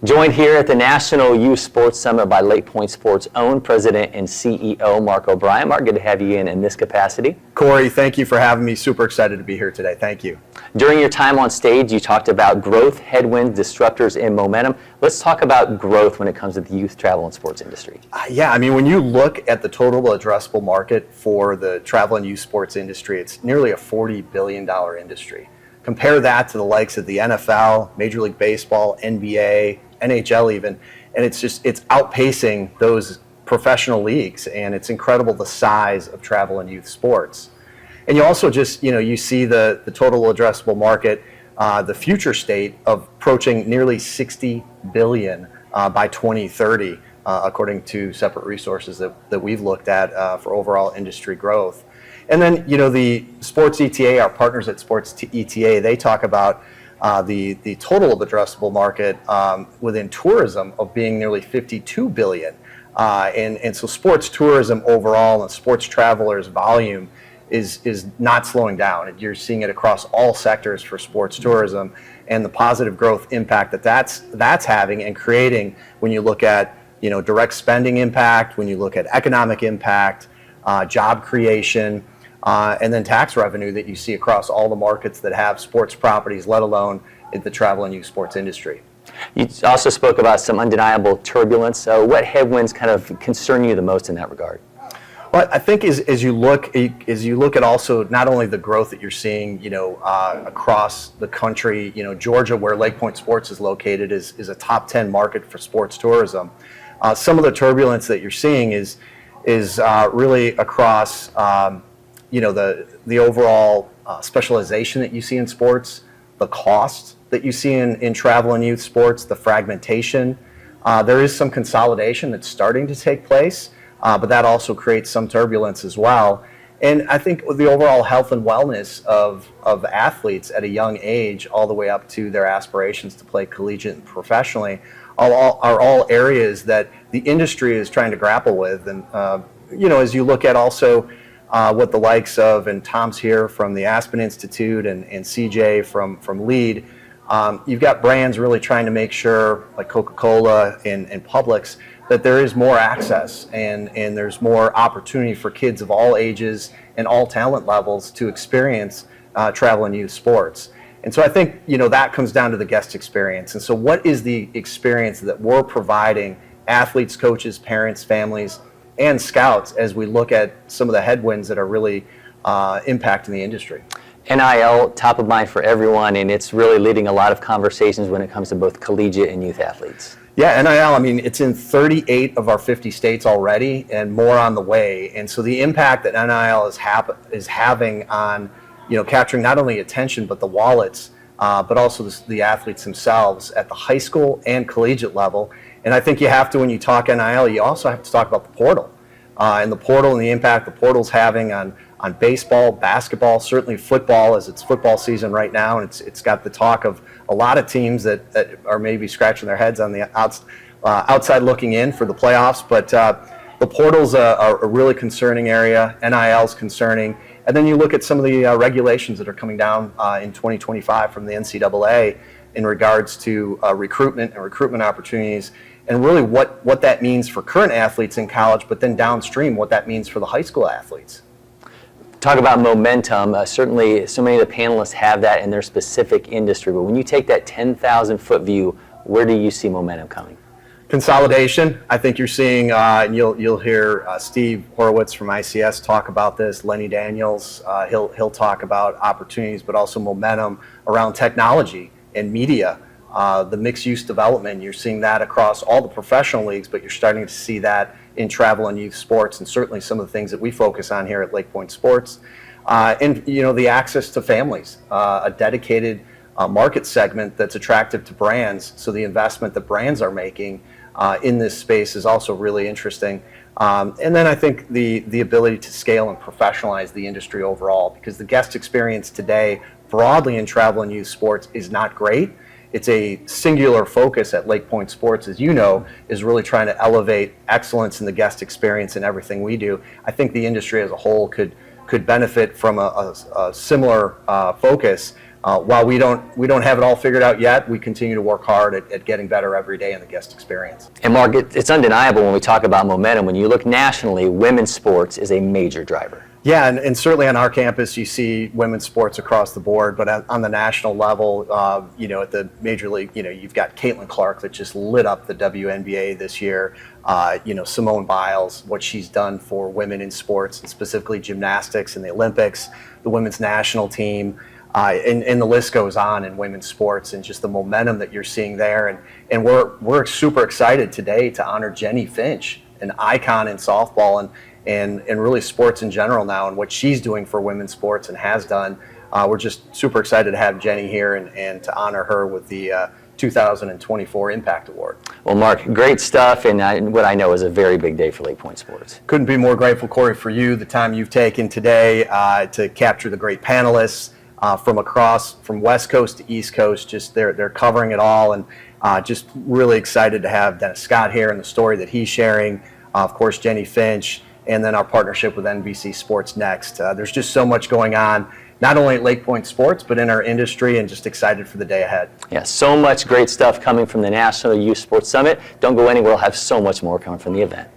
Joined here at the National Youth Sports Summit by LakePoint Sports' own President and CEO, Mark O'Brien. Mark, good to have you in this capacity. Cory, thank you for having me. Super excited to be here today. Thank you. During your time on stage, you talked about growth, headwinds, disruptors, and momentum. Let's talk about growth when it comes to the youth travel and sports industry. Yeah, I mean, when you look at the total addressable market for the travel and youth sports industry, it's nearly a $40 billion industry. Compare that to the likes of the NFL, Major League Baseball, NBA, NHL even, and it's outpacing those professional leagues, and it's incredible the size of travel and youth sports. And you also you see the total addressable market, the future state of approaching nearly 60 billion by 2030, according to separate resources that we've looked at for overall industry growth. And then, the Sports ETA, our partners at Sports ETA, they talk about the total addressable market within tourism of being nearly 52 billion. And so sports tourism overall and sports travelers volume is not slowing down. You're seeing it across all sectors for sports tourism, and the positive growth impact that's having and creating when you look at direct spending impact, when you look at economic impact, job creation, and then tax revenue that you see across all the markets that have sports properties, let alone in the travel and youth sports industry. You also spoke about some undeniable turbulence. So what headwinds kind of concern you the most in that regard? Well, I think as you look at also not only the growth that you're seeing, across the country, Georgia, where LakePoint Sports is located, is a top 10 market for sports tourism. Some of the turbulence that you're seeing is really across the overall specialization that you see in sports, the cost that you see in travel and youth sports, the fragmentation. There is some consolidation that's starting to take place, but that also creates some turbulence as well. And I think the overall health and wellness of athletes at a young age, all the way up to their aspirations to play collegiate and professionally, are all areas that the industry is trying to grapple with. And as you look at also what the likes of, and Tom's here from the Aspen Institute and CJ from LEAD, you've got brands really trying to make sure, like Coca-Cola and Publix, that there is more access and there's more opportunity for kids of all ages and all talent levels to experience travel and youth sports. And so I think that comes down to the guest experience. And so what is the experience that we're providing athletes, coaches, parents, families, and scouts as we look at some of the headwinds that are really impacting the industry? NIL, top of mind for everyone, and it's really leading a lot of conversations when it comes to both collegiate and youth athletes. Yeah, NIL, I mean, it's in 38 of our 50 states already and more on the way. And so the impact that NIL is having on, capturing not only attention, but the wallets, but also the athletes themselves at the high school and collegiate level. And I think you have to, when you talk NIL, you also have to talk about the portal. And the portal and the impact the portal's having on baseball, basketball, certainly football, as it's football season right now, and it's got the talk of a lot of teams that are maybe scratching their heads on the outside looking in for the playoffs. But the portal's a really concerning area. NIL's concerning. And then you look at some of the regulations that are coming down in 2025 from the NCAA in regards to recruitment and recruitment opportunities, and really what that means for current athletes in college, but then downstream what that means for the high school athletes. Talk about momentum. Certainly, so many of the panelists have that in their specific industry. But when you take that 10,000-foot view, where do you see momentum coming? Consolidation. I think you're seeing, and you'll hear Steve Horowitz from ICS talk about this. Lenny Daniels, he'll talk about opportunities, but also momentum around technology and media. The mixed-use development, you're seeing that across all the professional leagues, but you're starting to see that in travel and youth sports, and certainly some of the things that we focus on here at LakePoint Sports. And the access to families, a dedicated market segment that's attractive to brands. So the investment that brands are making in this space is also really interesting. And then I think the ability to scale and professionalize the industry overall, because the guest experience today broadly in travel and youth sports is not great. It's a singular focus at LakePoint Sports, as you know, is really trying to elevate excellence in the guest experience in everything we do. I think the industry as a whole could benefit from a similar focus while we don't have it all figured out yet, we continue to work hard at getting better every day in the guest experience. And Mark, it's undeniable when we talk about momentum. When you look nationally, women's sports is a major driver. Yeah, and certainly on our campus, you see women's sports across the board. But on the national level, at the major league, you've got Caitlin Clark that just lit up the WNBA this year. Simone Biles, what she's done for women in sports, and specifically gymnastics and the Olympics, the women's national team, and the list goes on in women's sports, and just the momentum that you're seeing there. And we're super excited today to honor Jenny Finch, an icon in softball and really sports in general now, and what she's doing for women's sports and has done. We're just super excited to have Jenny here and to honor her with the 2024 Impact Award. Well, Mark, great stuff, and what I know is a very big day for LakePoint Sports. Couldn't be more grateful, Cory, for you, the time you've taken today to capture the great panelists from West Coast to East Coast. Just they're covering it all, and just really excited to have Dennis Scott here and the story that he's sharing. Of course, Jenny Finch, and then our partnership with NBC Sports Next. There's just so much going on, not only at LakePoint Sports, but in our industry, and just excited for the day ahead. Yeah, so much great stuff coming from the National Youth Sports Summit. Don't go anywhere, we'll have so much more coming from the event.